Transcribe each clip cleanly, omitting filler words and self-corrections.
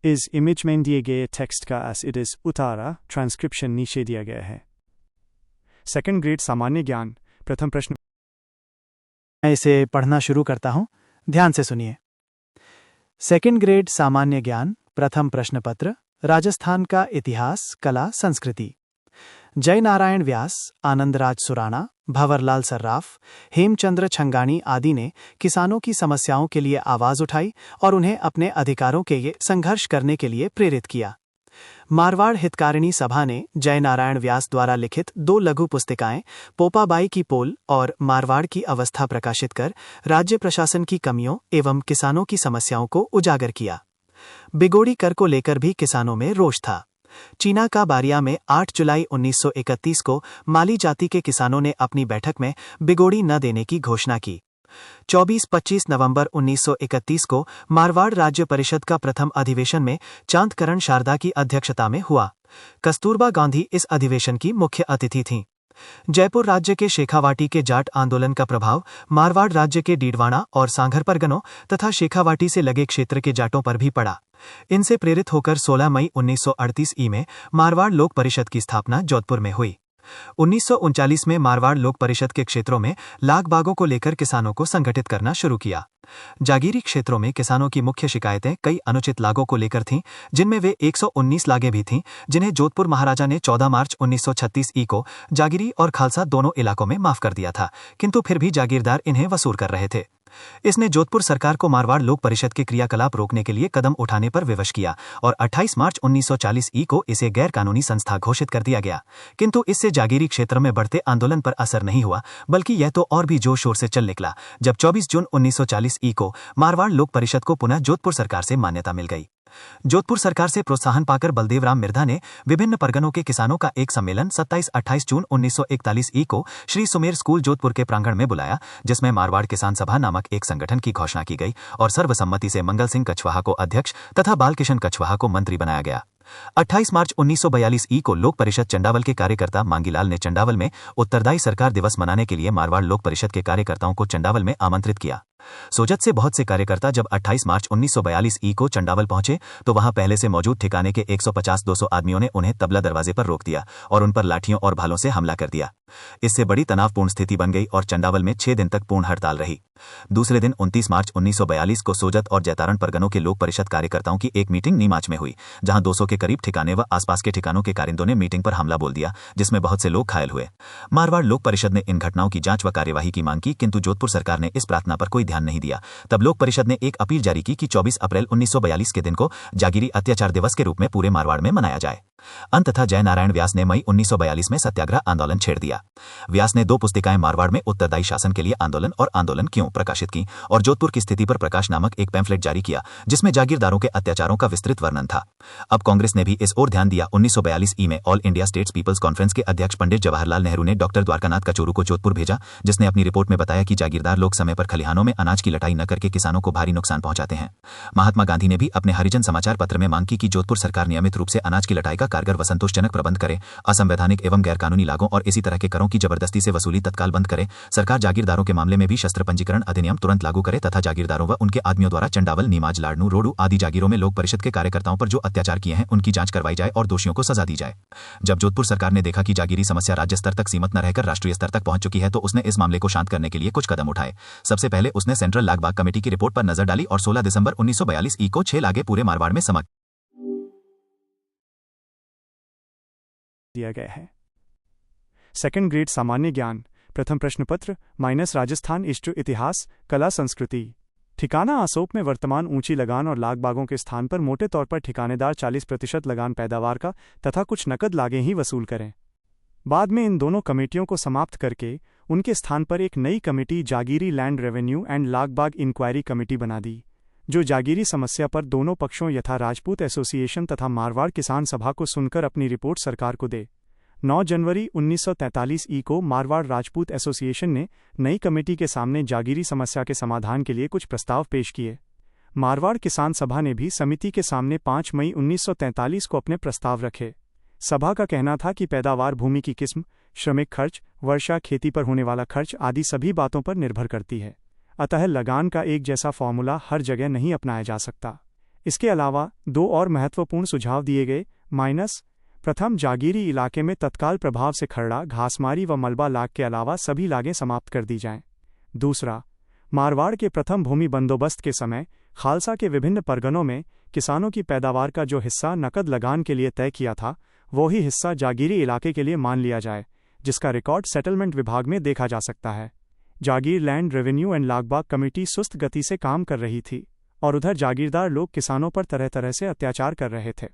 इस इमेज में दिए गए टेक्स्ट का एस इट इज उतारा ट्रांसक्रिप्शन नीचे दिया गया है। सेकंड ग्रेड सामान्य ज्ञान प्रथम प्रश्न। मैं इसे पढ़ना शुरू करता हूं, ध्यान से सुनिए। सेकंड ग्रेड सामान्य ज्ञान प्रथम प्रश्न पत्र, राजस्थान का इतिहास, कला, संस्कृति। जय नारायण व्यास, आनंदराज सुराणा, भंवरलाल सर्राफ, हेमचंद्र छंगाणी आदि ने किसानों की समस्याओं के लिए आवाज उठाई और उन्हें अपने अधिकारों के लिए संघर्ष करने के लिए प्रेरित किया। मारवाड़ हितकारिणी सभा ने जय नारायण व्यास द्वारा लिखित 2 लघु पुस्तिकाएं पोपाबाई की पोल और मारवाड़ की अवस्था प्रकाशित कर राज्य प्रशासन की कमियों एवं किसानों की समस्याओं को उजागर किया। बिगोड़ी कर को लेकर भी किसानों में रोष था। चीना का बारिया में 8 जुलाई 1931 को माली जाति के किसानों ने अपनी बैठक में बिगोड़ी न देने की घोषणा की। 24-25 नवंबर 1931 को मारवाड़ राज्य परिषद का प्रथम अधिवेशन में चांदकरण शारदा की अध्यक्षता में हुआ। कस्तूरबा गांधी इस अधिवेशन की मुख्य अतिथि थीं। जयपुर राज्य के शेखावाटी के जाट आंदोलन का प्रभाव मारवाड़ राज्य के डीडवाना और सांघर परगनों तथा शेखावाटी से लगे क्षेत्र के जाटों पर भी पड़ा। इनसे प्रेरित होकर 16 मई 1938 में मारवाड़ लोक परिषद की स्थापना जोधपुर में हुई। 1939 में मारवाड़ लोक परिषद के क्षेत्रों में लाग बागों को लेकर किसानों को संगठित करना शुरू किया। जागीरी क्षेत्रों में किसानों की मुख्य शिकायतें कई अनुचित लागों को लेकर थीं, जिनमें वे 119 लागें भी थीं, जिन्हें जोधपुर महाराजा ने 14 मार्च 1936 को जागीरी और खालसा दोनों इलाकों में माफ कर दिया था, किंतु फिर भी जागीरदार इन्हें वसूल कर रहे थे। इसने जोधपुर सरकार को मारवाड़ लोक परिषद के क्रियाकलाप रोकने के लिए कदम उठाने पर विवश किया और 28 मार्च 1940 को इसे गैर कानूनी संस्था घोषित कर दिया गया। किंतु इससे जागीरी क्षेत्र में बढ़ते आंदोलन पर असर नहीं हुआ, बल्कि यह तो और भी जोर शोर से चल निकला जब 24 जून 1940 को मारवाड़ लोक परिषद को पुनः जोधपुर सरकार से मान्यता मिल गई। जोधपुर सरकार से प्रोत्साहन पाकर बलदेवराम मिर्धा ने विभिन्न परगनों के किसानों का एक सम्मेलन 27-28 जून 1941 को श्री सुमेर स्कूल जोधपुर के प्रांगण में बुलाया, जिसमें मारवाड़ किसान सभा नामक एक संगठन की घोषणा की गई और सर्वसम्मति से मंगल सिंह कछवाहा को अध्यक्ष तथा बालकिशन कछवाहा को मंत्री बनाया गया। 28 मार्च 1942 को लोक परिषद चंडावल के कार्यकर्ता मांगीलाल ने चंडावल में उत्तरदायी सरकार दिवस मनाने के लिए मारवाड़ लोक परिषद के कार्यकर्ताओं को चंडावल में आमंत्रित किया। सोजत से बहुत से कार्यकर्ता जब 28 मार्च 1942 को चंडावल पहुंचे तो वहां पहले से मौजूद ठिकाने के 150-200 आदमियों ने उन्हें तबला दरवाजे पर रोक दिया और उन पर लाठियों और भालों से हमला कर दिया। इससे बड़ी तनावपूर्ण स्थिति बन गई और चंडावल में 6 दिन तक पूर्ण हड़ताल रही। दूसरे दिन 29 मार्च 1942 को सोजत और जैतारण परगनों के लोक परिषद कार्यकर्ताओं की एक मीटिंग नीमाच में हुई, जहां 200 के करीब ठिकाने व आसपास के ठिकानों के कारिंदों ने मीटिंग पर हमला बोल दिया, जिसमें बहुत से लोग घायल हुए। मारवाड़ लोक परिषद ने इन घटनाओं की जांच व कार्यवाही की मांग की, किंतु जोधपुर सरकार ने इस प्रार्थना पर कोई ध्यान नहीं दिया। तब लोक परिषद ने एक अपील जारी की कि 24 अप्रैल 1942 के दिन को जागीरी अत्याचार दिवस के रूप में पूरे मारवाड़ में मनाया जाए। अंततः जय नारायण व्यास ने मई 1942 में सत्याग्रह आंदोलन छेड़ दिया। व्यास ने 2 पुस्तिकाएं मारवाड़ में उत्तरदायी शासन के लिए आंदोलन और आंदोलन क्यों प्रकाशित की और जोधपुर की स्थिति पर प्रकाश नामक एक पैम्फलेट जारी किया, जिसमें जागीरदारों के अत्याचारों का विस्तृत वर्णन था। अब कांग्रेस ने भी इस ओर ध्यान दिया। 1942 में All India States Peoples Conference के अध्यक्ष पंडित जवाहरलाल नेहरू ने डॉक्टर द्वारकानाथ कचोरू को जोधपुर भेजा, जिसने अपनी रिपोर्ट में बताया कि जागीरदार लोग समय पर खलिहानों में अनाज की लटाई न करके किसानों को भारी नुकसान पहुंचाते हैं। महात्मा गांधी ने भी अपने हरिजन समाचार पत्र में मांग की कि जोधपुर सरकार नियमित रूप से अनाज की लटाई का कारगर व संतोषजनक प्रबंध करे, असंवैधानिक एवं गैरकानूनी लागों और इसी तरह के करों की जबरदस्ती से वसूली तत्काल बंद करे। सरकार जागीरदारों के मामले में भी शस्त्र पंजीकरण अधिनियम तुरंत लागू करे तथा जागीरदारों व उनके आदमियों द्वारा चंडावल, नीमाज, लाडनू, रोडू आदि जागीरों में लोक परिषद के कार्यकर्ताओं पर जो अत्याचार किए हैं उनकी जांच करवाई जाए और दोषियों को सजा दी जाए। जब जोधपुर सरकार ने देखा कि जागीरी समस्या राज्य स्तर तक सीमित न रहकर राष्ट्रीय स्तर तक पहुंच चुकी है तो उसने इस मामले को शांत करने के लिए कुछ कदम उठाए। सबसे पहले उसने सेंट्रल लाग बाग कमेटी की रिपोर्ट पर नजर डाली और 16 दिसंबर 1942 को 6 लागे पूरे मारवाड़ में समझ दिया गया है। सेकंड ग्रेड सामान्य ज्ञान प्रथम प्रश्न पत्र माइनस राजस्थान इष्ट इतिहास, कला, संस्कृति। ठिकाना आसोप में वर्तमान ऊंची लगान और लाग बागों के स्थान पर मोटे तौर पर ठिकानेदार 40% लगान पैदावार का तथा कुछ नकद लागें ही वसूल करें। बाद में इन दोनों कमेटियों को समाप्त करके उनके स्थान पर एक नई कमेटी जागीरी लैंड रेवेन्यू एंड लाग बाग इंक्वायरी कमेटी बना दी, जो जागीरी समस्या पर दोनों पक्षों यथा राजपूत एसोसिएशन तथा मारवाड़ किसान सभा को सुनकर अपनी रिपोर्ट सरकार को दे। 9 जनवरी 1943 को मारवाड़ राजपूत एसोसिएशन ने नई कमेटी के सामने जागीरी समस्या के समाधान के लिए कुछ प्रस्ताव पेश किए। मारवाड़ किसान सभा ने भी समिति के सामने 5 मई 1943 को अपने प्रस्ताव रखे। सभा का कहना था कि पैदावार भूमि की किस्म, श्रमिक खर्च, वर्षा, खेती पर होने वाला खर्च आदि सभी बातों पर निर्भर करती है, अतः लगान का एक जैसा फॉर्मूला हर जगह नहीं अपनाया जा सकता। इसके अलावा 2 और महत्वपूर्ण सुझाव दिए गए। प्रथम, जागीरी इलाके में तत्काल प्रभाव से खरड़ा, घासमारी व मलबा लाग के अलावा सभी लागें समाप्त कर दी जाएं। दूसरा, मारवाड़ के प्रथम भूमि बंदोबस्त के समय खालसा के विभिन्न परगनों में किसानों की पैदावार का जो हिस्सा नकद लगान के लिए तय किया था, वो ही हिस्सा जागीरी इलाके के लिए मान लिया जाए, जिसका रिकॉर्ड सेटलमेंट विभाग में देखा जा सकता है। जागीर लैंड रेवेन्यू एंड लागबाग कमेटी सुस्त गति से काम कर रही थी और उधर जागीरदार लोग किसानों पर तरह तरह से अत्याचार कर रहे थे।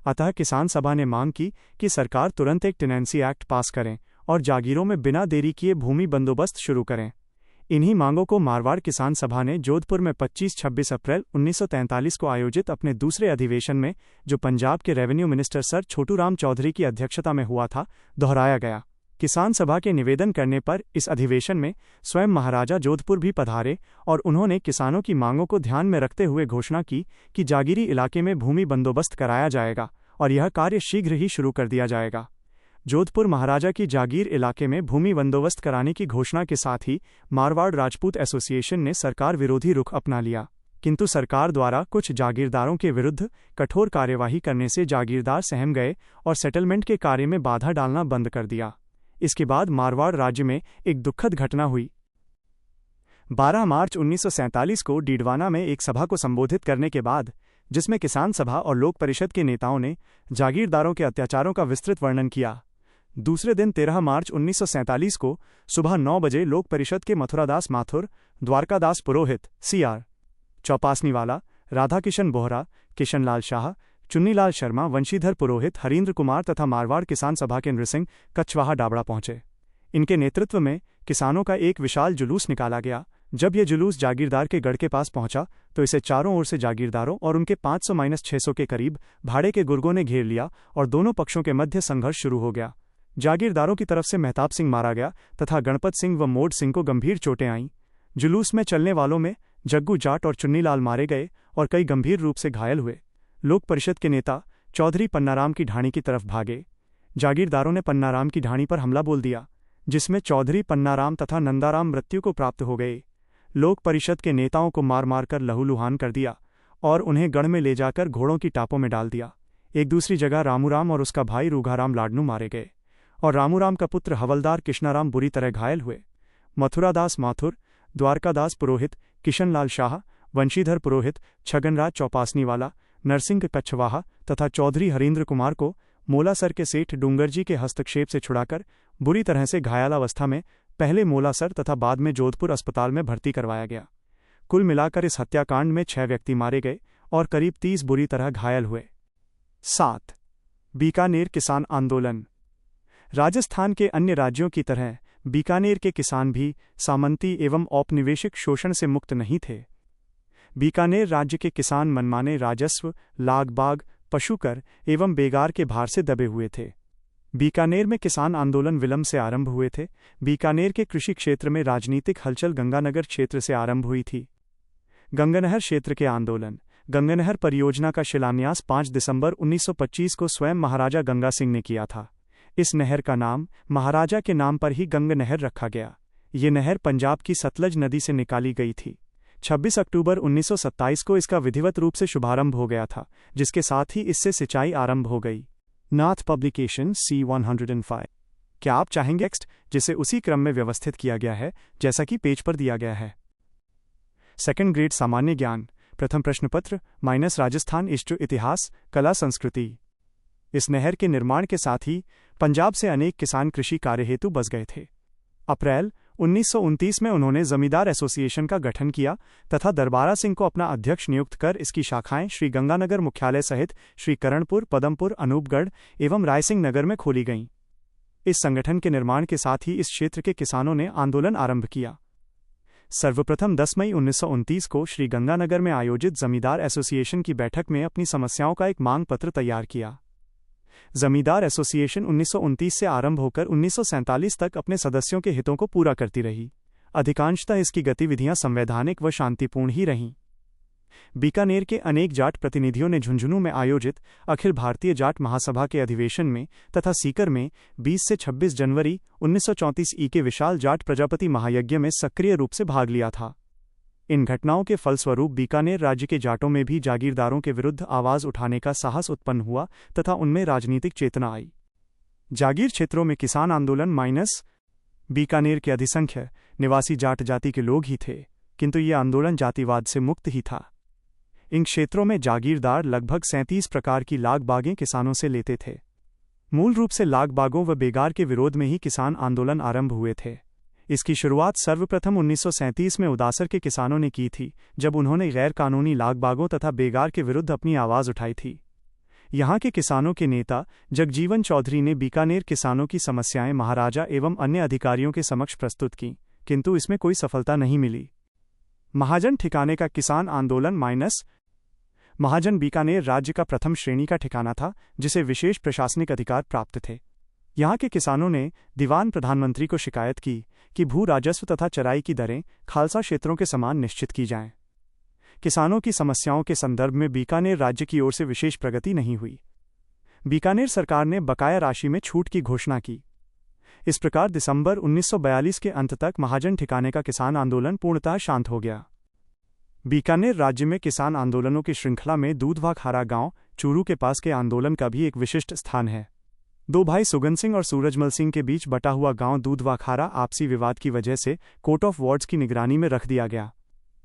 अतः किसान सभा ने मांग की कि सरकार तुरंत एक टेनेंसी एक्ट पास करें और जागीरों में बिना देरी किए भूमि बंदोबस्त शुरू करें। इन्हीं मांगों को मारवाड़ किसान सभा ने जोधपुर में 25-26 अप्रैल 1943 को आयोजित अपने दूसरे अधिवेशन में, जो पंजाब के revenue minister sir Chhotu Ram Chaudhary की अध्यक्षता में हुआ था, दोहराया गया। किसान सभा के निवेदन करने पर इस अधिवेशन में स्वयं महाराजा जोधपुर भी पधारे और उन्होंने किसानों की मांगों को ध्यान में रखते हुए घोषणा की कि जागीरी इलाके में भूमि बंदोबस्त कराया जाएगा और यह कार्य शीघ्र ही शुरू कर दिया जाएगा। जोधपुर महाराजा की जागीर इलाके में भूमि बंदोबस्त कराने की घोषणा के साथ ही मारवाड़ राजपूत एसोसिएशन ने सरकार विरोधी रुख अपना लिया, किंतु सरकार द्वारा कुछ जागीरदारों के विरुद्ध कठोर कार्यवाही करने से जागीरदार सहम गए और सेटलमेंट के कार्य में बाधा डालना बंद कर दिया। इसके बाद मारवाड़ राज्य में एक दुखद घटना हुई। 12 मार्च 1947 को डीडवाना में एक सभा को संबोधित करने के बाद, जिसमें किसान सभा और लोक परिषद के नेताओं ने जागीरदारों के अत्याचारों का विस्तृत वर्णन किया, दूसरे दिन 13 मार्च 1947 को सुबह 9 बजे लोक परिषद के मथुरादास माथुर, द्वारकादास पुरोहित, CR चौपासनीवाला, राधाकिशन बोहरा, किशनलाल शाह, चुन्नीलाल शर्मा, वंशीधर पुरोहित, हरींद्र कुमार तथा मारवाड़ किसान सभा के नृसिंह कछवाहा डाबड़ा पहुंचे। इनके नेतृत्व में किसानों का एक विशाल जुलूस निकाला गया। जब यह जुलूस जागीरदार के गढ़ के पास पहुंचा तो इसे चारों ओर से जागीरदारों और उनके 500-600 के करीब भाड़े के गुर्गों ने घेर लिया और दोनों पक्षों के मध्य संघर्ष शुरू हो गया। जागीरदारों की तरफ से मेहताब सिंह मारा गया तथा गणपत सिंह व मोड सिंह को गंभीर चोटें आईं। जुलूस में चलने वालों में जग्गू जाट और चुन्नीलाल मारे गए और कई गंभीर रूप से घायल हुए। लोक परिषद के नेता चौधरी पन्नाराम की ढाणी की तरफ भागे। जागीरदारों ने पन्नाराम की ढाणी पर हमला बोल दिया, जिसमें चौधरी पन्नाराम तथा नंदाराम मृत्यु को प्राप्त हो गए। लोक परिषद के नेताओं को मार मार कर लहूलुहान कर दिया और उन्हें गढ़ में ले जाकर घोड़ों की टापों में डाल दिया। एक दूसरी जगह रामूराम और उसका भाई रूघाराम लाडनू मारे गए और रामूराम का पुत्र हवलदार कृष्णाराम बुरी तरह घायल हुए। मथुरादास माथुर, द्वारकादास पुरोहित, किशनलाल शाह, वंशीधर पुरोहित, छगनराज चौपासनीवाला, नरसिंह कछवाहा तथा चौधरी हरींद्र कुमार को मोलासर के सेठ डूंगरजी के हस्तक्षेप से छुड़ाकर बुरी तरह से घायलावस्था में पहले मोलासर तथा बाद में जोधपुर अस्पताल में भर्ती करवाया गया। कुल मिलाकर इस हत्याकांड में 6 व्यक्ति मारे गए और करीब 30 बुरी तरह घायल हुए। 7. बीकानेर किसान आंदोलन। राजस्थान के अन्य राज्यों की तरह बीकानेर के किसान भी सामंती एवं औपनिवेशिक शोषण से मुक्त नहीं थे। बीकानेर राज्य के किसान मनमाने राजस्व, लागबाग, पशुकर एवं बेगार के भार से दबे हुए थे। बीकानेर में किसान आंदोलन विलंब से आरंभ हुए थे। बीकानेर के कृषि क्षेत्र में राजनीतिक हलचल गंगानगर क्षेत्र से आरंभ हुई थी। गंगानहर क्षेत्र के आंदोलन। गंगानहर परियोजना का शिलान्यास 5 दिसंबर 1925 को स्वयं महाराजा गंगा सिंह ने किया था। इस नहर का नाम महाराजा के नाम पर ही गंगा नहर रखा गया। ये नहर पंजाब की सतलज नदी से निकाली गई थी। 26 अक्टूबर 1927 को इसका विधिवत रूप से शुभारंभ हो गया था, जिसके साथ ही इससे सिंचाई आरंभ हो गई। नाथ पब्लिकेशन C105। क्या आप चाहेंगे टेक्स्ट जिसे उसी क्रम में व्यवस्थित किया गया है जैसा कि पेज पर दिया गया है? सेकंड ग्रेड सामान्य ज्ञान, प्रथम प्रश्न पत्र - राजस्थान हिस्ट्री, इतिहास, कला, संस्कृति। इस नहर के निर्माण के साथ ही पंजाब से अनेक किसान कृषि कार्य हेतु बस गए थे। अप्रैल 1929 में उन्होंने जमींदार एसोसिएशन का गठन किया तथा दरबारा सिंह को अपना अध्यक्ष नियुक्त कर इसकी शाखाएं श्री गंगानगर मुख्यालय सहित श्री करणपुर, पदमपुर, अनूपगढ़ एवं रायसिंह नगर में खोली गईं। इस संगठन के निर्माण के साथ ही इस क्षेत्र के किसानों ने आंदोलन आरंभ किया। सर्वप्रथम 10 मई 1929 को श्री गंगानगर में आयोजित जमींदार एसोसिएशन की बैठक में अपनी समस्याओं का एक मांग पत्र तैयार किया। जमींदार एसोसिएशन 1929 से आरंभ होकर 1947 तक अपने सदस्यों के हितों को पूरा करती रही। अधिकांशतः इसकी गतिविधियां संवैधानिक व शांतिपूर्ण ही रहीं। बीकानेर के अनेक जाट प्रतिनिधियों ने झुंझुनू में आयोजित अखिल भारतीय जाट महासभा के अधिवेशन में तथा सीकर में 20 से 26 जनवरी 1934 के विशाल जाट प्रजापति महायज्ञ में सक्रिय रूप से भाग लिया था। इन घटनाओं के फलस्वरूप बीकानेर राज्य के जाटों में भी जागीरदारों के विरुद्ध आवाज उठाने का साहस उत्पन्न हुआ तथा उनमें राजनीतिक चेतना आई। जागीर क्षेत्रों में किसान आंदोलन बीकानेर के अधिसंख्य निवासी जाट जाति के लोग ही थे, किंतु ये आंदोलन जातिवाद से मुक्त ही था। इन क्षेत्रों में जागीरदार लगभग 37 प्रकार की लाग बागें किसानों से लेते थे। मूल रूप से लाग बागों व बेगार के विरोध में ही किसान आंदोलन आरंभ हुए थे। इसकी शुरुआत सर्वप्रथम 1937 में उदासर के किसानों ने की थी, जब उन्होंने गैर कानूनी लाग बागों तथा बेगार के विरुद्ध अपनी आवाज उठाई थी। यहाँ के किसानों के नेता जगजीवन चौधरी ने बीकानेर किसानों की समस्याएं महाराजा एवं अन्य अधिकारियों के समक्ष प्रस्तुत की, किंतु इसमें कोई सफलता नहीं मिली। महाजन ठिकाने का किसान आंदोलन महाजन बीकानेर राज्य का प्रथम श्रेणी का ठिकाना था, जिसे विशेष प्रशासनिक अधिकार प्राप्त थे। यहाँ के किसानों ने दीवान प्रधानमंत्री को शिकायत की कि भू राजस्व तथा चराई की दरें खालसा क्षेत्रों के समान निश्चित की जाएं। किसानों की समस्याओं के संदर्भ में बीकानेर राज्य की ओर से विशेष प्रगति नहीं हुई। बीकानेर सरकार ने बकाया राशि में छूट की घोषणा की। इस प्रकार दिसंबर 1942 के अंत तक महाजन ठिकाने का किसान आंदोलन पूर्णतः शांत हो गया। बीकानेर राज्य में किसान आंदोलनों की श्रृंखला में दूधवाखारा गांव चूरू के पास के आंदोलन का भी एक विशिष्ट स्थान है। दो भाई सुगन सिंह और सूरजमल सिंह के बीच बटा हुआ गांव दूधवाखारा आपसी विवाद की वजह से कोर्ट ऑफ वार्ड्स की निगरानी में रख दिया गया।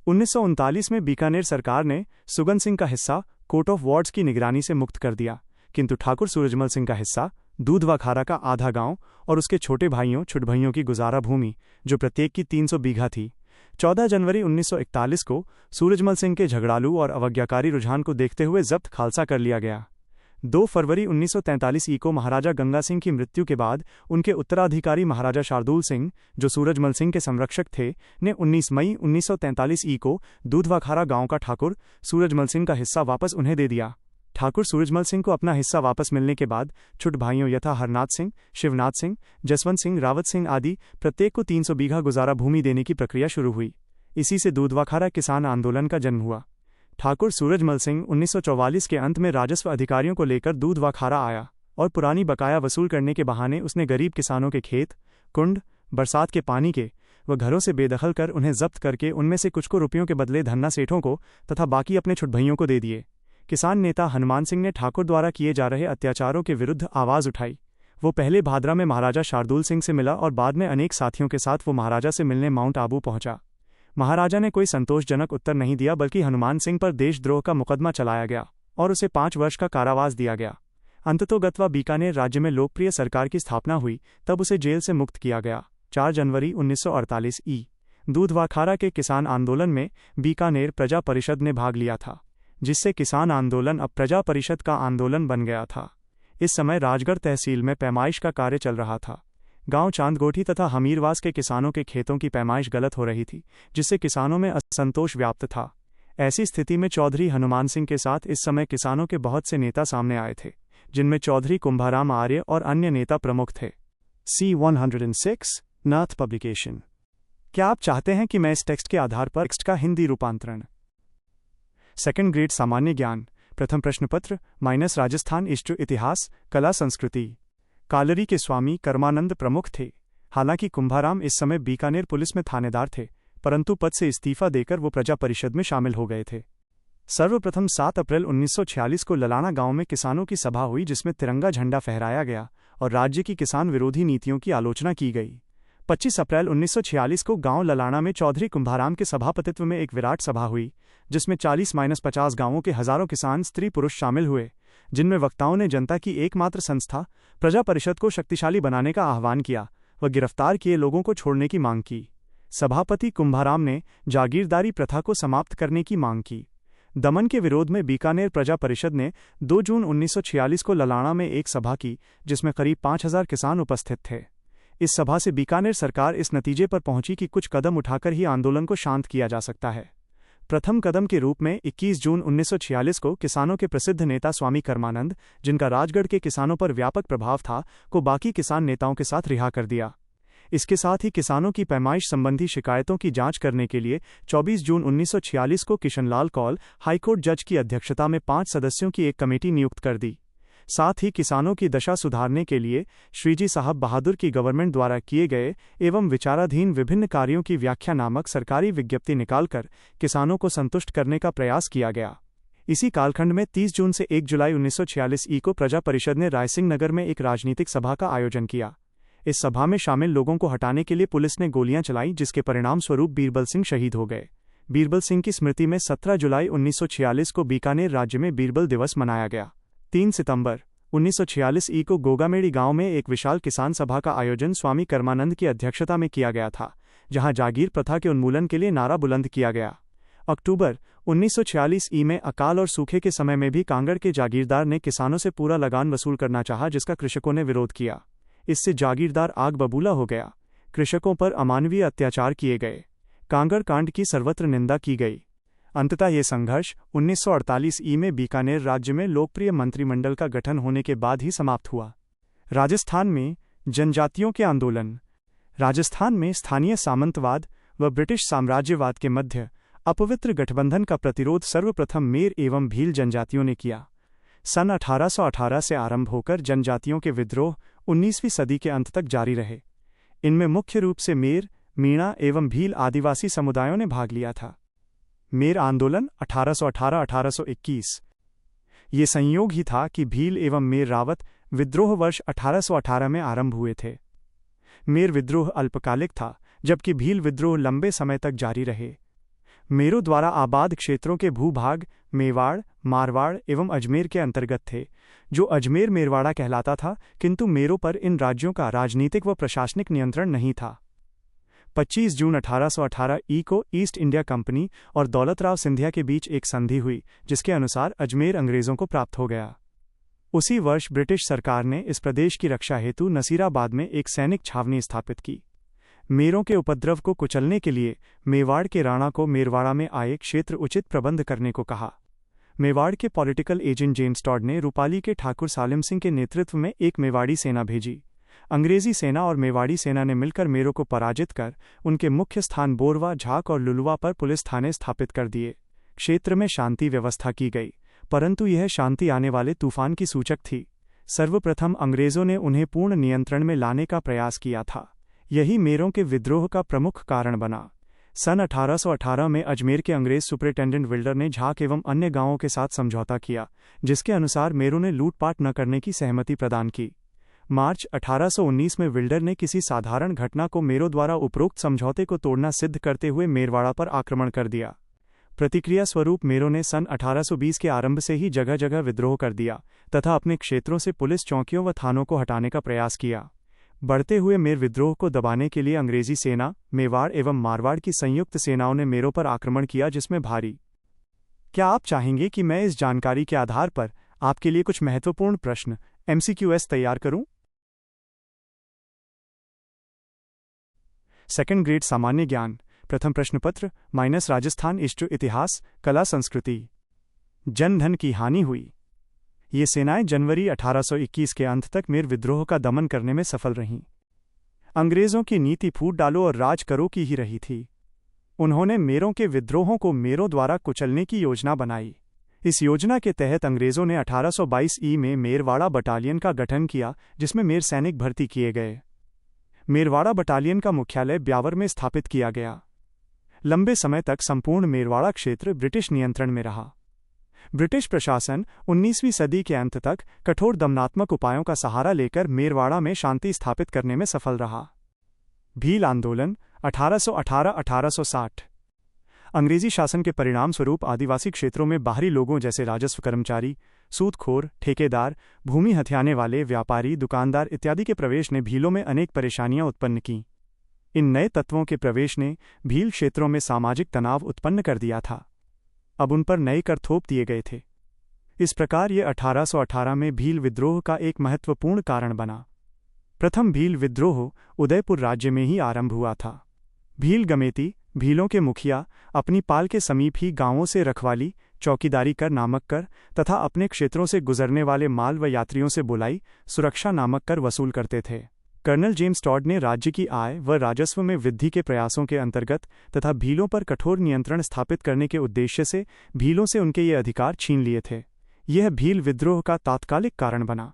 1939 में बीकानेर सरकार ने सुगन सिंह का हिस्सा कोर्ट ऑफ वार्ड्स की निगरानी से मुक्त कर दिया, किंतु ठाकुर सूरजमल सिंह का हिस्सा दूधवाखारा का आधा गांव और उसके छोटे भाइयों छुटभइयों की गुजारा भूमि, जो प्रत्येक की 300 बीघा थी, 14 जनवरी 1941 को सूरजमल सिंह के झगड़ालू और अवज्ञाकारी रुझान को देखते हुए जब्त खालसा कर लिया गया। 2 फरवरी 1943 को महाराजा गंगा सिंह की मृत्यु के बाद उनके उत्तराधिकारी महाराजा शार्दुल सिंह, जो सूरजमल सिंह के संरक्षक थे, ने 19 मई 1943 को दूधवाखारा गांव का ठाकुर सूरजमल सिंह का हिस्सा वापस उन्हें दे दिया। ठाकुर सूरजमल सिंह को अपना हिस्सा वापस मिलने के बाद छुट भाइयों यथा हरनाथ सिंह, शिवनाथ सिंह, जसवंत सिंह, रावत सिंह आदि प्रत्येक को 300 बीघा गुजारा भूमि देने की प्रक्रिया शुरू हुई। इसी से दूधवाखारा किसान आंदोलन का जन्म हुआ। ठाकुर सूरजमल सिंह 1944 के अंत में राजस्व अधिकारियों को लेकर दूधवाखारा आया और पुरानी बकाया वसूल करने के बहाने उसने गरीब किसानों के खेत, कुंड, बरसात के पानी के व घरों से बेदखल कर उन्हें जब्त करके उनमें से कुछ को रुपयों के बदले धन्ना सेठों को तथा बाकी अपने छुटभइयों को दे दिए। किसान नेता हनुमान सिंह ने ठाकुर द्वारा किए जा रहे अत्याचारों के विरुद्ध आवाज उठाई। वो पहले भादरा में महाराजा शार्दुल सिंह से मिला और बाद में अनेक साथियों के साथ वो महाराजा से मिलने माउंट आबू पहुंचा। महाराजा ने कोई संतोषजनक उत्तर नहीं दिया, बल्कि हनुमान सिंह पर देशद्रोह का मुकदमा चलाया गया और उसे 5 वर्ष का कारावास दिया गया। अंततोगत्वा बीकानेर राज्य में लोकप्रिय सरकार की स्थापना हुई, तब उसे जेल से मुक्त किया गया। 4 जनवरी 1948 दूधवाखारा के किसान आंदोलन में बीकानेर प्रजा परिषद ने भाग लिया था, जिससे किसान आंदोलन अब प्रजा परिषद का आंदोलन बन गया था। इस समय राजगढ़ तहसील में पैमाइश का कार्य चल रहा था। गांव चांदगोठी तथा हमीरवास के किसानों के खेतों की पैमाइश गलत हो रही थी, जिससे किसानों में असंतोष व्याप्त था। ऐसी स्थिति में चौधरी हनुमान सिंह के साथ इस समय किसानों के बहुत से नेता सामने आए थे, जिनमें चौधरी कुंभाराम आर्य और अन्य नेता प्रमुख थे। C106 नाथ पब्लिकेशन। क्या आप चाहते हैं कि मैं इस टेक्स्ट के आधार पर टेक्स्ट का हिंदी रूपांतरण? 2nd ग्रेड सामान्य ज्ञान प्रथम प्रश्न पत्र - राजस्थान हिस्ट्री इतिहास कला संस्कृति। कालरी के स्वामी कर्मानंद प्रमुख थे। हालांकि कुंभाराम इस समय बीकानेर पुलिस में थानेदार थे, परंतु पद से इस्तीफा देकर वो प्रजा परिषद में शामिल हो गए थे। सर्वप्रथम 7 अप्रैल 1946 को ललाना गांव में किसानों की सभा हुई, जिसमें तिरंगा झंडा फहराया गया और राज्य की किसान विरोधी नीतियों की आलोचना की गई। 25 अप्रैल 1946 को गांव ललाना में चौधरी कुंभाराम के सभापतित्व में एक विराट सभा हुई, जिसमें 40-50 गांवों के हजारों किसान स्त्री पुरुष शामिल हुए, जिनमें वक्ताओं ने जनता की एकमात्र संस्था प्रजा परिषद को शक्तिशाली बनाने का आह्वान किया व गिरफ्तार किए लोगों को छोड़ने की मांग की। सभापति कुंभाराम ने जागीरदारी प्रथा को समाप्त करने की मांग की। दमन के विरोध में बीकानेर प्रजा परिषद ने 2 जून 1946 को ललाना में एक सभा की, जिसमें करीब 5000 किसान उपस्थित थे। इस सभा से बीकानेर सरकार इस नतीजे पर पहुंची कि कुछ कदम उठाकर ही आंदोलन को शांत किया जा सकता है। प्रथम कदम के रूप में 21 जून 1946 को किसानों के प्रसिद्ध नेता स्वामी कर्मानंद, जिनका राजगढ़ के किसानों पर व्यापक प्रभाव था, को बाकी किसान नेताओं के साथ रिहा कर दिया। इसके साथ ही किसानों की पैमाइश संबंधी शिकायतों की जांच करने के लिए 24 जून 1946 को किशनलाल कौल हाईकोर्ट जज की अध्यक्षता में 5 सदस्यों की एक कमेटी नियुक्त कर दी। साथ ही किसानों की दशा सुधारने के लिए श्रीजी साहब बहादुर की गवर्नमेंट द्वारा किए गए एवं विचाराधीन विभिन्न कार्यों की व्याख्या नामक सरकारी विज्ञप्ति निकालकर किसानों को संतुष्ट करने का प्रयास किया गया। इसी कालखंड में 30 जून से 1 जुलाई 1946 को प्रजा परिषद ने रायसिंह नगर में एक राजनीतिक सभा का आयोजन किया। इस सभा में शामिल लोगों को हटाने के लिए पुलिस ने गोलियां चलाई, जिसके परिणाम स्वरूप बीरबल सिंह शहीद हो गए। बीरबल सिंह की स्मृति में 17 जुलाई 1946 को बीकानेर राज्य में बीरबल दिवस मनाया गया। 3 सितंबर 1946 को गोगामेड़ी गांव में एक विशाल किसान सभा का आयोजन स्वामी कर्मानंद की अध्यक्षता में किया गया था, जहां जागीर प्रथा के उन्मूलन के लिए नारा बुलंद किया गया। अक्टूबर 1946 में अकाल और सूखे के समय में भी कांगड़ के जागीरदार ने किसानों से पूरा लगान वसूल करना चाहा, जिसका कृषकों ने विरोध किया। इससे जागीरदार आग बबूला हो गया। कृषकों पर अमानवीय अत्याचार किए गए। कांगड़ कांड की सर्वत्र निंदा की गई। अंततः ये संघर्ष 1948 में बीकानेर राज्य में लोकप्रिय मंत्रिमंडल का गठन होने के बाद ही समाप्त हुआ। राजस्थान में जनजातियों के आंदोलन। राजस्थान में स्थानीय सामंतवाद व ब्रिटिश साम्राज्यवाद के मध्य अपवित्र गठबंधन का प्रतिरोध सर्वप्रथम मेर एवं भील जनजातियों ने किया। सन 1818 से आरंभ होकर जनजातियों के विद्रोह 19वीं सदी के अंत तक जारी रहे। इनमें मुख्य रूप से मेर, मीणा एवं भील आदिवासी समुदायों ने भाग लिया था। मेर आंदोलन 1818-1821। ये संयोग ही था कि भील एवं मेर रावत विद्रोह वर्ष 1818 में आरंभ हुए थे। मेर विद्रोह अल्पकालिक था, जबकि भील विद्रोह लंबे समय तक जारी रहे। मेरों द्वारा आबाद क्षेत्रों के भूभाग मेवाड़, मारवाड़ एवं अजमेर के अंतर्गत थे, जो अजमेर मेरवाड़ा कहलाता था, किंतु मेरों पर इन राज्यों का राजनीतिक व प्रशासनिक नियंत्रण नहीं था। 25 जून 1818 को ईस्ट इंडिया कंपनी और दौलतराव सिंधिया के बीच एक संधि हुई, जिसके अनुसार अजमेर अंग्रेजों को प्राप्त हो गया। उसी वर्ष ब्रिटिश सरकार ने इस प्रदेश की रक्षा हेतु नसीराबाद में एक सैनिक छावनी स्थापित की। मेरों के उपद्रव को कुचलने के लिए मेवाड़ के राणा को मेरवाड़ा में आए क्षेत्र उचित प्रबंध करने को कहा। मेवाड़ के पॉलिटिकल एजेंट जेम्स टॉड ने रूपाली के ठाकुर सालिम सिंह के नेतृत्व में एक मेवाड़ी सेना भेजी। अंग्रेजी सेना और मेवाड़ी सेना ने मिलकर मेरों को पराजित कर उनके मुख्य स्थान बोरवा, झाक और लुलुवा पर पुलिस थाने स्थापित कर दिए। क्षेत्र में शांति व्यवस्था की गई, परंतु यह शांति आने वाले तूफान की सूचक थी। सर्वप्रथम अंग्रेजों ने उन्हें पूर्ण नियंत्रण में लाने का प्रयास किया था। यही मेरों के विद्रोह का प्रमुख कारण बना। सन 1818 में अजमेर के अंग्रेज सुपरिटेंडेंट विल्डर ने झाक एवं अन्य गांवों के साथ समझौता किया, जिसके अनुसार मेरों ने लूटपाट न करने की सहमति प्रदान की। मार्च 1819 में विल्डर ने किसी साधारण घटना को मेरों द्वारा उपरोक्त समझौते को तोड़ना सिद्ध करते हुए मेरवाड़ा पर आक्रमण कर दिया। प्रतिक्रिया स्वरूप मेरों ने सन 1820 के आरंभ से ही जगह जगह विद्रोह कर दिया तथा अपने क्षेत्रों से पुलिस चौकियों व थानों को हटाने का प्रयास किया। बढ़ते हुए मेर विद्रोह को दबाने के लिए अंग्रेजी सेना, मेवाड़ एवं मारवाड़ की संयुक्त सेनाओं ने मेरों पर आक्रमण किया, जिसमें भारी। क्या आप चाहेंगे कि मैं इस जानकारी के आधार पर आपके लिए कुछ महत्वपूर्ण प्रश्न MCQs तैयार करूं? सेकंड ग्रेड सामान्य ज्ञान प्रथम प्रश्न पत्र - राजस्थान इतिहास, कला, संस्कृति। जन धन की हानि हुई। ये सेनाएं जनवरी 1821 के अंत तक मेर विद्रोह का दमन करने में सफल रहीं। अंग्रेजों की नीति फूट डालो और राज करो की ही रही थी। उन्होंने मेरों के विद्रोहों को मेरों द्वारा कुचलने की योजना बनाई। इस योजना के तहत अंग्रेजों ने 1822 में मेरवाड़ा बटालियन का गठन किया, जिसमें मेर सैनिक भर्ती किए गए। मेरवाड़ा बटालियन का मुख्यालय ब्यावर में स्थापित किया गया। लंबे समय तक संपूर्ण मेरवाड़ा क्षेत्र ब्रिटिश नियंत्रण में रहा। ब्रिटिश प्रशासन 19वीं सदी के अंत तक कठोर दमनात्मक उपायों का सहारा लेकर मेरवाड़ा में शांति स्थापित करने में सफल रहा। भील आंदोलन 1818-1860। अंग्रेजी शासन के परिणाम स्वरूप आदिवासी क्षेत्रों में बाहरी लोगों जैसे राजस्व कर्मचारी, सूदखोर, ठेकेदार, भूमि हथियाने वाले व्यापारी, दुकानदार इत्यादि के प्रवेश ने भीलों में अनेक परेशानियां उत्पन्न की। इन नए तत्वों के प्रवेश ने भील क्षेत्रों में सामाजिक तनाव उत्पन्न कर दिया था। अब उन पर नए कर थोप दिए गए थे। इस प्रकार ये 1818 में भील विद्रोह का एक महत्वपूर्ण कारण बना। प्रथम भील विद्रोह उदयपुर राज्य में ही आरंभ हुआ था। भील गमेती, भीलों के मुखिया, अपनी पाल के समीप ही गांवों से रखवाली, चौकीदारी कर नामक कर तथा अपने क्षेत्रों से गुजरने वाले माल व यात्रियों से बुलाई, सुरक्षा नामक कर वसूल करते थे। कर्नल जेम्स टॉड ने राज्य की आय व राजस्व में वृद्धि के प्रयासों के अंतर्गत तथा भीलों पर कठोर नियंत्रण स्थापित करने के उद्देश्य से भीलों से उनके ये अधिकार छीन लिए थे। यह भील विद्रोह का तात्कालिक कारण बना।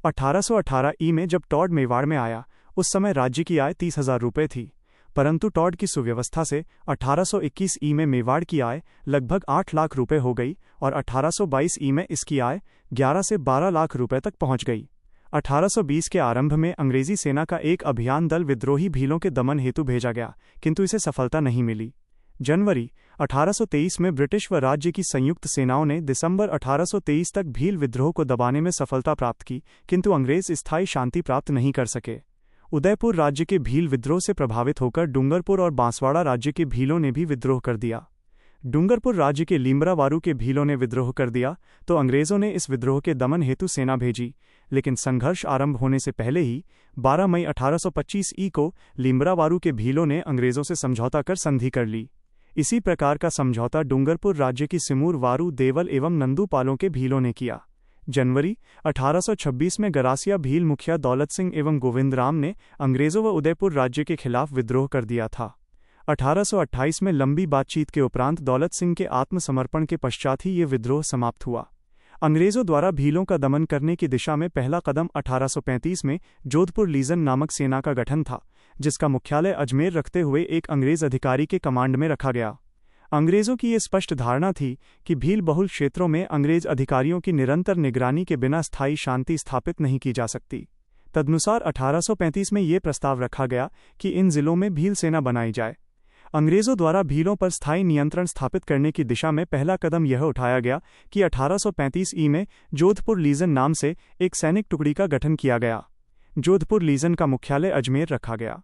1818 ई में जब टॉड मेवाड़ में आया, उस समय राज्य की आय 30,000 रुपये थी, परंतु टॉड की सुव्यवस्था से 1821 ई में मेवाड़ की आय लगभग 8 लाख रुपये हो गई और 1822 ई में इसकी आय 11 से 12 लाख रुपये तक पहुंच गई। 1820 के आरंभ में अंग्रेजी सेना का एक अभियान दल विद्रोही भीलों के दमन हेतु भेजा गया, किंतु इसे सफलता नहीं मिली। जनवरी 1823 में ब्रिटिश व राज्य की संयुक्त सेनाओं ने दिसंबर 1823 तक भील विद्रोह को दबाने में सफलता प्राप्त की, किंतु अंग्रेज स्थायी शांति प्राप्त नहीं कर सके। उदयपुर राज्य के भील विद्रोह से प्रभावित होकर डूंगरपुर और बांसवाड़ा राज्य के भीलों ने भी विद्रोह कर दिया। डूंगरपुर राज्य के लीमरावारू के भीलों ने विद्रोह कर दिया तो अंग्रेजों ने इस विद्रोह के दमन हेतु सेना भेजी, लेकिन संघर्ष आरंभ होने से पहले ही 12 मई 1825 ई को लीमरावारू के भीलों ने अंग्रेजों से समझौता कर संधि कर ली। इसी प्रकार का समझौता डूंगरपुर राज्य की सिमूर, वारू, देवल एवं नंदूपालों के भीलों ने किया। जनवरी 1826 में गरासिया भील मुखिया दौलत सिंह एवं गोविंद राम ने अंग्रेजों व उदयपुर राज्य के खिलाफ विद्रोह कर दिया था। 1828 में लंबी बातचीत के उपरांत दौलत सिंह के आत्मसमर्पण के पश्चात ही ये विद्रोह समाप्त हुआ। अंग्रेजों द्वारा भीलों का दमन करने की दिशा में पहला कदम 1835 में जोधपुर लीजन नामक सेना का गठन था, जिसका मुख्यालय अजमेर रखते हुए एक अंग्रेज अधिकारी के कमांड में रखा गया। अंग्रेजों की ये स्पष्ट धारणा थी कि भील बहुल क्षेत्रों में अंग्रेज अधिकारियों की निरंतर निगरानी के बिना स्थायी शांति स्थापित नहीं की जा सकती। तदनुसार 1835 में ये प्रस्ताव रखा गया कि इन जिलों में भील सेना बनाई जाए। अंग्रेजों द्वारा भीलों पर स्थायी नियंत्रण स्थापित करने की दिशा में पहला कदम यह उठाया गया कि 1835 ई में जोधपुर लीजन नाम से एक सैनिक टुकड़ी का गठन किया गया। जोधपुर लीजन का मुख्यालय अजमेर रखा गया।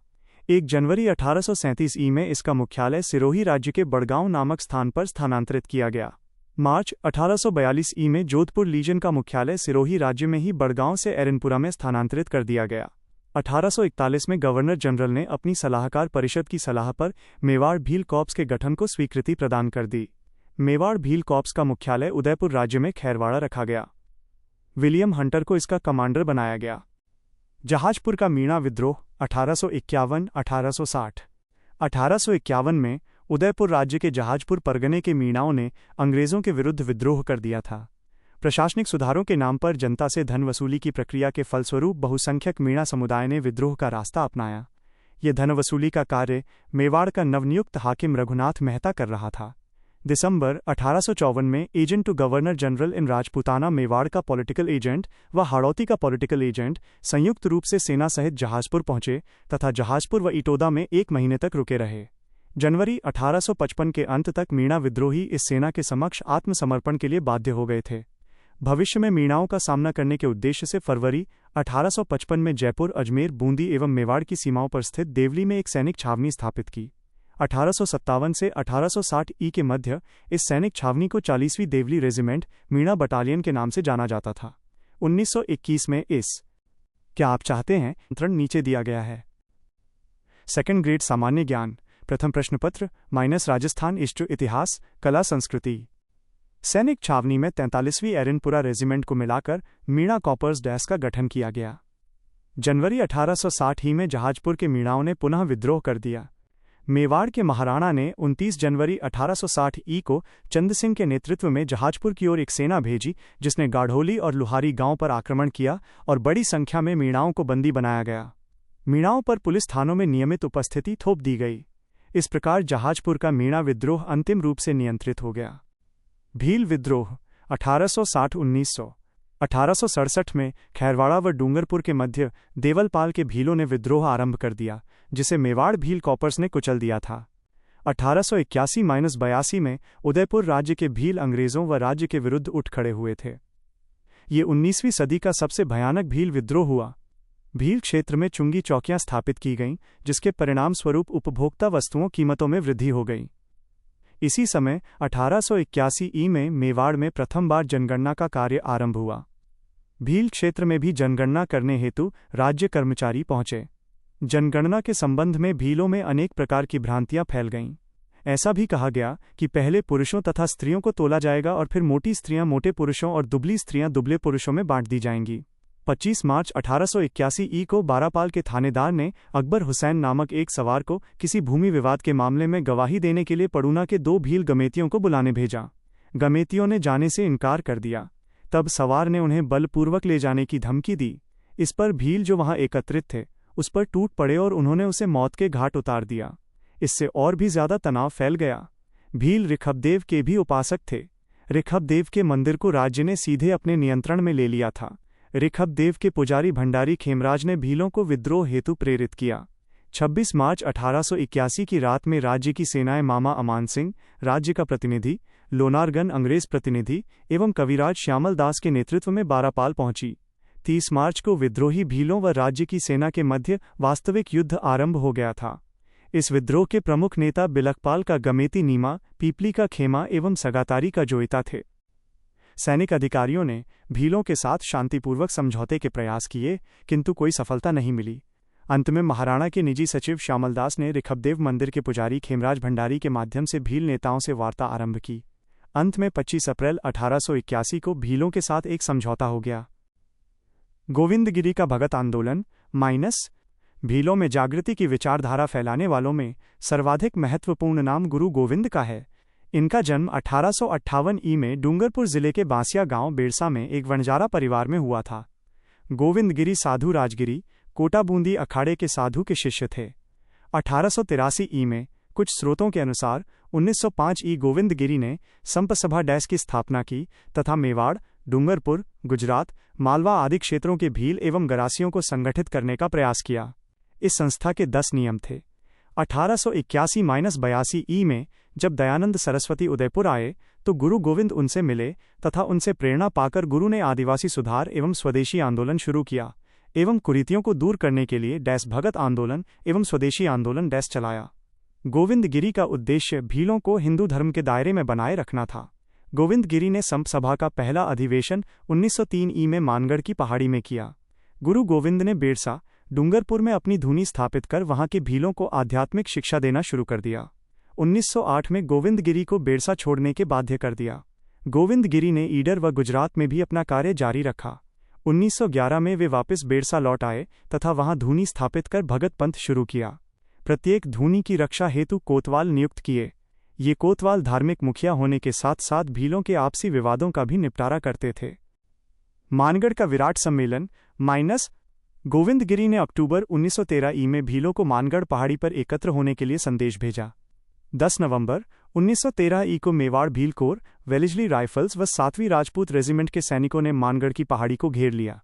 1 जनवरी 1837 ई में इसका मुख्यालय सिरोही राज्य के बड़गांव नामक स्थान पर स्थानांतरित किया गया। मार्च 1842 ई में जोधपुर लीजन का मुख्यालय सिरोही राज्य में ही बड़गांव से एरनपुरा में स्थानांतरित कर दिया गया। 1841 में गवर्नर जनरल ने अपनी सलाहकार परिषद की सलाह पर मेवाड़ भील कॉर्प्स के गठन को स्वीकृति प्रदान कर दी। मेवाड़ भील कॉर्प्स का मुख्यालय उदयपुर राज्य में खैरवाड़ा रखा गया। विलियम हंटर को इसका कमांडर बनाया गया। जहाजपुर का मीणा विद्रोह 1851-1860। 1851 में उदयपुर राज्य के जहाजपुर परगने के मीणाओं ने अंग्रेजों के विरुद्ध विद्रोह कर दिया था। प्रशासनिक सुधारों के नाम पर जनता से धन वसूली की प्रक्रिया के फलस्वरूप बहुसंख्यक मीणा समुदाय ने विद्रोह का रास्ता अपनाया। ये धन वसूली का कार्य मेवाड़ का नवनियुक्त हाकिम रघुनाथ मेहता कर रहा था। दिसंबर 1854 में agent to governor general in Rajputana Mewar का पॉलिटिकल एजेंट व हाड़ौती का पॉलिटिकल एजेंट संयुक्त रूप से सेना सहित जहाजपुर पहुंचे तथा जहाजपुर व इटोदा में 1 महीने तक रुके रहे। जनवरी 1855 के अंत तक मीणा विद्रोही इस सेना के समक्ष आत्मसमर्पण के लिए बाध्य हो गए थे। भविष्य में मीणाओं का सामना करने के उद्देश्य से फरवरी 1855 में जयपुर, अजमेर, बूंदी एवं मेवाड़ की सीमाओं पर स्थित देवली में एक सैनिक छावनी स्थापित की। 1857 से 1860 ई के मध्य इस सैनिक छावनी को 40वीं देवली रेजिमेंट मीणा बटालियन के नाम से जाना जाता था। 1921 में इस क्या आप चाहते हैं नियंत्रण नीचे दिया गया है। सेकंड ग्रेड सामान्य ज्ञान प्रथम प्रश्न पत्र माइनस राजस्थान हिस्ट्री इतिहास कला संस्कृति। सैनिक छावनी में 43वीं एरनपुरा रेजिमेंट को मिलाकर मीणा कॉपर्स डैश का गठन किया गया। जनवरी 1860 ही में जहाजपुर के मीणाओं ने पुनः विद्रोह कर दिया। मेवाड़ के महाराणा ने 29 जनवरी 1860 ई को चंद सिंह के नेतृत्व में जहाजपुर की ओर एक सेना भेजी, जिसने गाढ़ोली और लुहारी गांव पर आक्रमण किया और बड़ी संख्या में मीणाओं को बंदी बनाया गया। मीणाओं पर पुलिस थानों में नियमित उपस्थिति थोप दी गई। इस प्रकार जहाजपुर का मीणा विद्रोह अंतिम रूप से नियंत्रित हो गया। भील विद्रोह 1860-1900। 1867 में खैरवाड़ा व डूंगरपुर के मध्य देवलपाल के भीलों ने विद्रोह आरंभ कर दिया, जिसे मेवाड़ भील कॉपर्स ने कुचल दिया था। 1881-82 में उदयपुर राज्य के भील अंग्रेजों व राज्य के विरुद्ध उठ खड़े हुए थे। ये 19वीं सदी का सबसे भयानक भील विद्रोह हुआ। भील क्षेत्र में चुंगी चौकियां स्थापित की गईं, जिसके परिणाम स्वरूप उपभोक्ता वस्तुओं कीमतों में वृद्धि हो गई। इसी समय 1881 ई में मेवाड़ में प्रथम बार जनगणना का कार्य आरंभ हुआ। भील क्षेत्र में भी जनगणना करने हेतु राज्य कर्मचारी पहुंचे। जनगणना के संबंध में भीलों में अनेक प्रकार की भ्रांतियां फैल गईं। ऐसा भी कहा गया कि पहले पुरुषों तथा स्त्रियों को तोला जाएगा और फिर मोटी स्त्रियां मोटे पुरुषों और दुबली स्त्रियां दुबले पुरुषों में बांट दी जाएंगी। 25 मार्च 1881 ई को बारापाल के थानेदार ने अकबर हुसैन नामक एक सवार को किसी भूमि विवाद के मामले में गवाही देने के लिए पड़ूना के 2 भील गमेतियों को बुलाने भेजा। गमेतियों ने जाने से इनकार कर दिया। तब सवार ने उन्हें बलपूर्वक ले जाने की धमकी दी। इस पर भील जो वहां एकत्रित थे उस पर टूट पड़े और उन्होंने उसे मौत के घाट उतार दिया। इससे और भी ज्यादा तनाव फैल गया। भील ऋषभदेव के भी उपासक थे। ऋषभदेव के मंदिर को राज्य ने सीधे अपने नियंत्रण में ले लिया था। ऋषभदेव के पुजारी भंडारी खेमराज ने भीलों को विद्रोह हेतु प्रेरित किया। 26 मार्च 1881 की रात में राज्य की सेनाएं मामा अमान सिंह, राज्य का प्रतिनिधि, लोनारगन अंग्रेज प्रतिनिधि एवं कविराज श्यामल दास के नेतृत्व में बारापाल पहुंची। 30 मार्च को विद्रोही भीलों व राज्य की सेना के मध्य वास्तविक युद्ध आरंभ हो गया था। इस विद्रोह के प्रमुख नेता बिलकपाल का गमेती नीमा, पीपली का खेमा एवं सगातारी का जोइता थे। सैनिक अधिकारियों ने भीलों के साथ शांतिपूर्वक समझौते के प्रयास किए, किंतु कोई सफलता नहीं मिली। अंत में महाराणा के निजी सचिव श्यामलदास ने ऋषभदेव मंदिर के पुजारी खेमराज भंडारी के माध्यम से भील नेताओं से वार्ता आरंभ की। अंत में 25 अप्रैल 1881 को भीलों के साथ एक समझौता हो गया। गोविंदगिरी का भगत आंदोलन माइनस भीलों में जागृति की विचारधारा फैलाने वालों में सर्वाधिक महत्वपूर्ण नाम गुरु गोविंद का है। इनका जन्म 1858 ई में डूंगरपुर जिले के बांसिया गांव बेड़सा में एक वणजारा परिवार में हुआ था। गोविंदगिरी साधु राजगिरी कोटा बूंदी अखाड़े के साधु के शिष्य थे। 1883 ई में कुछ स्रोतों के अनुसार 1905 ई गोविंदगिरी ने संप सभा डैश की स्थापना की तथा मेवाड़, डूंगरपुर, गुजरात, मालवा आदि क्षेत्रों के भील एवं गरासियों को संगठित करने का प्रयास किया। इस संस्था के 10 नियम थे। 1881-82 ई में जब दयानंद सरस्वती उदयपुर आए तो गुरु गोविंद उनसे मिले तथा उनसे प्रेरणा पाकर गुरु ने आदिवासी सुधार एवं स्वदेशी आंदोलन शुरू किया एवं कुरीतियों को दूर करने के लिए डैश भगत आंदोलन एवं स्वदेशी आंदोलन डैश चलाया। गोविंदगिरी का उद्देश्य भीलों को हिंदू धर्म के दायरे में बनाए रखना था। गोविंदगिरी ने संप सभा का पहला अधिवेशन 1903 ई में मानगढ़ की पहाड़ी में किया। गुरु गोविंद ने बेड़सा, डूंगरपुर में अपनी धुनी स्थापित कर वहां के भीलों को आध्यात्मिक शिक्षा देना शुरू कर दिया। 1908 में गोविंदगिरी को बेड़सा छोड़ने के बाध्य कर दिया। गोविंदगिरी ने ईडर व गुजरात में भी अपना कार्य जारी रखा। 1911 में वे वापस बेड़सा लौट आए तथा वहां धुनी स्थापित कर भगत पंथ शुरू किया। प्रत्येक धुनी की रक्षा हेतु कोतवाल नियुक्त किए। ये कोतवाल धार्मिक मुखिया होने के साथ साथ भीलों के आपसी विवादों का भी निपटारा करते थे। मानगढ़ का विराट सम्मेलन माइनस गोविंदगिरी ने अक्टूबर 1913 ई में भीलों को मानगढ़ पहाड़ी पर एकत्र होने के लिए संदेश भेजा। 10 नवंबर 1913 ई को मेवाड़ भील कोर, वेलिजली राइफल्स व 7वीं राजपूत रेजिमेंट के सैनिकों ने मानगढ़ की पहाड़ी को घेर लिया।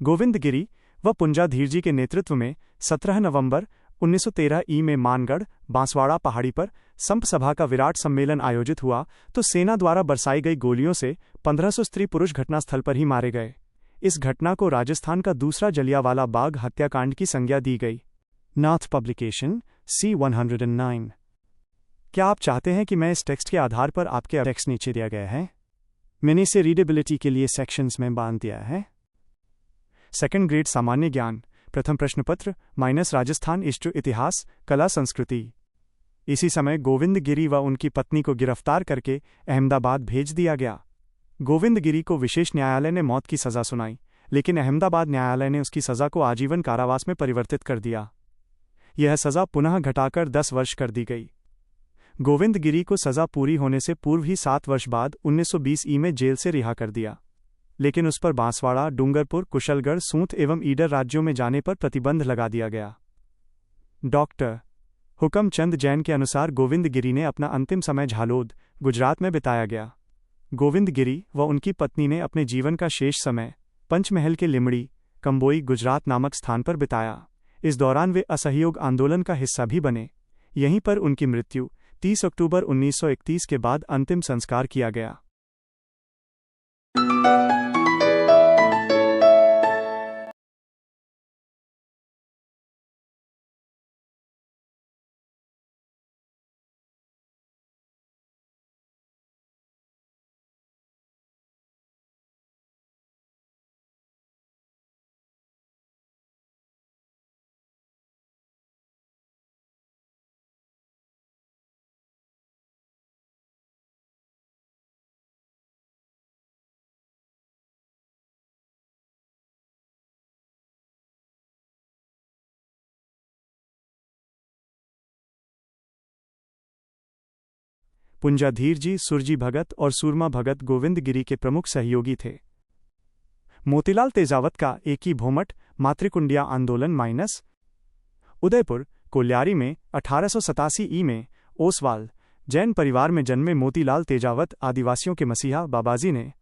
गोविंदगिरी व पुंजा धीरजी के नेतृत्व में 17 नवंबर 1913 ई में मानगढ़, बांसवाड़ा पहाड़ी पर संप सभा का विराट सम्मेलन आयोजित हुआ तो सेना द्वारा बरसाई गई गोलियों से 1500 स्त्री पुरुष घटनास्थल पर ही मारे गए। इस घटना को राजस्थान का दूसरा जलियांवाला बाग हत्याकांड की संज्ञा दी गई। नाथ पब्लिकेशन C109। क्या आप चाहते हैं कि मैं इस टेक्स्ट के आधार पर आपके टेक्स्ट नीचे दिया गया है? मैंने इसे रीडेबिलिटी के लिए सेक्शंस में बांध दिया है। सेकंड ग्रेड सामान्य ज्ञान, प्रथम प्रश्न पत्र माइनस राजस्थान इष्ट इतिहास, कला संस्कृति। इसी समय गोविंदगिरी व उनकी पत्नी को गिरफ्तार करके अहमदाबाद भेज दिया गया। गोविंदगिरी को विशेष न्यायालय ने मौत की सजा सुनाई, लेकिन अहमदाबाद न्यायालय ने उसकी सजा को आजीवन कारावास में परिवर्तित कर दिया। यह सजा पुनः घटाकर 10 वर्ष कर दी गई। गोविंदगिरी को सजा पूरी होने से पूर्व ही 7 वर्ष बाद 1920 ई में जेल से रिहा कर दिया, लेकिन उस पर बांसवाड़ा, डूंगरपुर, कुशलगढ़, सूंथ एवं ईडर राज्यों में जाने पर प्रतिबंध लगा दिया गया। डॉक्टर हुकमचंद जैन के अनुसार गोविंदगिरी ने अपना अंतिम समय झालोद, गुजरात में बिताया गया। गोविंदगिरी व उनकी पत्नी ने अपने जीवन का शेष समय पंचमहल के लिमड़ी, कंबोई, गुजरात नामक स्थान पर बिताया। इस दौरान वे असहयोग आंदोलन का हिस्सा भी बने। यहीं पर उनकी मृत्यु 30 अक्टूबर 1931 के बाद अंतिम संस्कार किया गया। पुंजाधीर जी सुरजी भगत और सूरमा भगत गोविंद गिरी के प्रमुख सहयोगी थे। मोतीलाल तेजावत का एक ही भोमट मातृकुंडिया आंदोलन उदयपुर कोल्यारी में 1887 ई में ओसवाल जैन परिवार में जन्मे मोतीलाल तेजावत आदिवासियों के मसीहा बाबाजी ने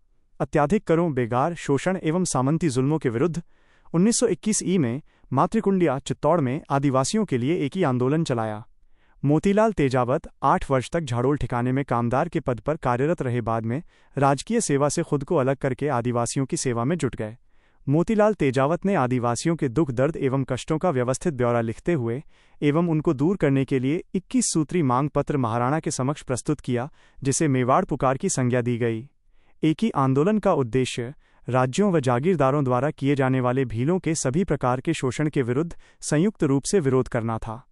अत्याधिक करों, बेगार, शोषण एवं सामंती जुल्मों के विरुद्ध 1921 ई में मातृकुंडिया चित्तौड़ में आदिवासियों के लिए एक ही आंदोलन चलाया। मोतीलाल तेजावत 8 वर्ष तक झाड़ोल ठिकाने में कामदार के पद पर कार्यरत रहे। बाद में राजकीय सेवा से खुद को अलग करके आदिवासियों की सेवा में जुट गए। मोतीलाल तेजावत ने आदिवासियों के दुख दर्द एवं कष्टों का व्यवस्थित ब्यौरा लिखते हुए एवं उनको दूर करने के लिए 21 सूत्री मांग पत्र महाराणा के समक्ष प्रस्तुत किया, जिसे मेवाड़ पुकार की संज्ञा दी गई। एक ही आंदोलन का उद्देश्य राज्यों व जागीरदारों द्वारा किए जाने वाले भीलों के सभी प्रकार के शोषण के विरुद्ध संयुक्त रूप से विरोध करना था।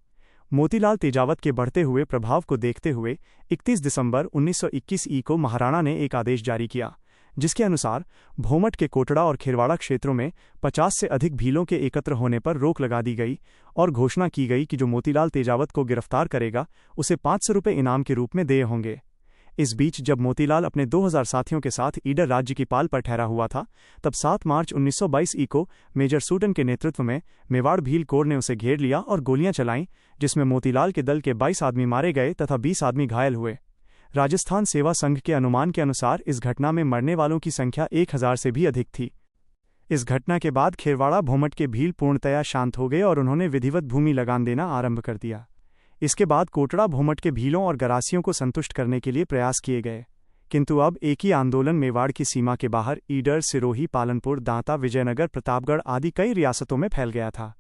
मोतीलाल तेजावत के बढ़ते हुए प्रभाव को देखते हुए 31 दिसंबर 1921 ई को महाराणा ने एक आदेश जारी किया, जिसके अनुसार भोमट के कोटड़ा और खेरवाड़ा क्षेत्रों में 50 से अधिक भीलों के एकत्र होने पर रोक लगा दी गई और घोषणा की गई कि जो मोतीलाल तेजावत को गिरफ्तार करेगा उसे 500 रुपये इनाम के रूप में देय होंगे। इस बीच जब मोतीलाल अपने 2000 साथियों के साथ ईडर राज्य की पाल पर ठहरा हुआ था, तब 7 मार्च 1922 ई को मेजर सूटन के नेतृत्व में मेवाड़ भील कोर ने उसे घेर लिया और गोलियां चलाईं, जिसमें मोतीलाल के दल के 22 आदमी मारे गए तथा 20 आदमी घायल हुए। राजस्थान सेवा संघ के अनुमान के अनुसार इस घटना में मरने वालों की संख्या 1000 से भी अधिक थी। इस घटना के बाद खेरवाड़ा भोमट के भील पूर्णतया शांत हो गए और उन्होंने विधिवत भूमि लगान देना आरंभ कर दिया। इसके बाद कोटड़ा भोमट के भीलों और गरासियों को संतुष्ट करने के लिए प्रयास किए गए, किंतु अब एक ही आंदोलन मेवाड़ की सीमा के बाहर ईडर, सिरोही, पालनपुर, दांता, विजयनगर, प्रतापगढ़ आदि कई रियासतों में फैल गया था।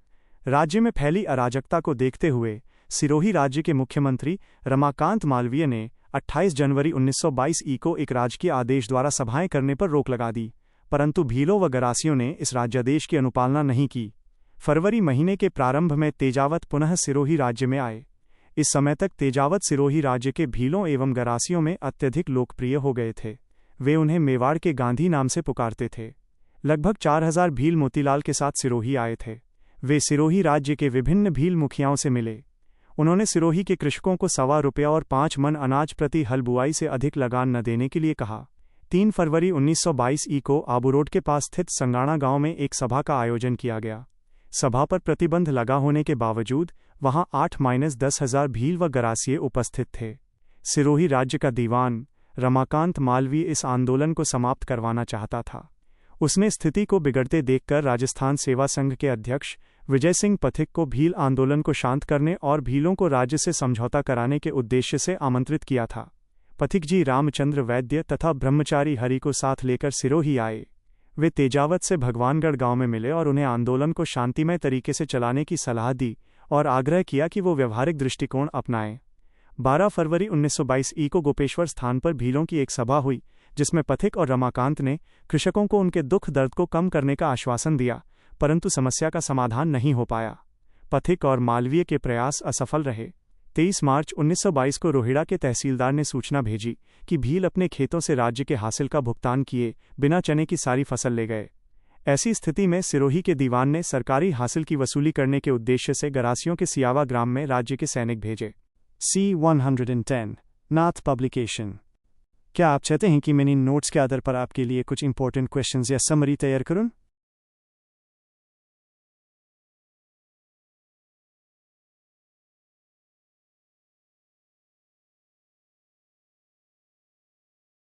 राज्य में फैली अराजकता को देखते हुए सिरोही राज्य के मुख्यमंत्री रमाकांत मालवीय ने 28 जनवरी 1922 ई को एक राजकीय आदेश द्वारा सभाएं करने पर रोक लगा दी, परंतु भीलों व गरासियों ने इस राज्यादेश की अनुपालना नहीं की। फरवरी महीने के प्रारंभ में तेजावत पुनः सिरोही राज्य में आए। इस समय तक तेजावत सिरोही राज्य के भीलों एवं गरासियों में अत्यधिक लोकप्रिय हो गए थे। वे उन्हें मेवाड़ के गांधी नाम से पुकारते थे। लगभग 4000 भील मोतीलाल के साथ सिरोही आए थे। वे सिरोही राज्य के विभिन्न भील मुखियाओं से मिले। उन्होंने सिरोही के कृषकों को ₹1.25 और 5 मन अनाज प्रति हल बुआई से अधिक लगान न देने के लिए कहा। 3 फरवरी 1922 ई को आबू रोड के पास स्थित संगाणा गांव में एक सभा का आयोजन किया गया। सभा पर प्रतिबंध लगा होने के बावजूद वहां 8-10,000 भील व गरासिये उपस्थित थे। सिरोही राज्य का दीवान रमाकांत मालवीय इस आंदोलन को समाप्त करवाना चाहता था। उसने स्थिति को बिगड़ते देखकर राजस्थान सेवा संघ के अध्यक्ष विजय सिंह पथिक को भील आंदोलन को शांत करने और भीलों को राज्य से समझौता कराने के उद्देश्य से आमंत्रित किया था। पथिक जी रामचंद्र वैद्य तथा ब्रह्मचारी हरि को साथ लेकर सिरोही आए। वे तेजावत से भगवानगढ़ गांव में मिले और उन्हें आंदोलन को शांतिमय तरीके से चलाने की सलाह दी और आग्रह किया कि वो व्यवहारिक दृष्टिकोण अपनाएं। 12 फरवरी 1922 ई को गोपेश्वर स्थान पर भीलों की एक सभा हुई, जिसमें पथिक और रमाकांत ने कृषकों को उनके दुख दर्द को कम करने का आश्वासन दिया, परंतु समस्या का समाधान नहीं हो पाया। पथिक और मालवीय के प्रयास असफल रहे। 23 मार्च 1922 को रोहिड़ा के तहसीलदार ने सूचना भेजी कि भील अपने खेतों से राज्य के हासिल का भुगतान किए बिना चने की सारी फसल ले गए। ऐसी स्थिति में सिरोही के दीवान ने सरकारी हासिल की वसूली करने के उद्देश्य से गरासियों के सियावा ग्राम में राज्य के सैनिक भेजे। C110 नाथ पब्लिकेशन। क्या आप चाहते हैं कि मैं इन नोट्स के आधार पर आपके लिए कुछ इंपॉर्टेंट क्वेश्चंस या समरी तैयार करूं?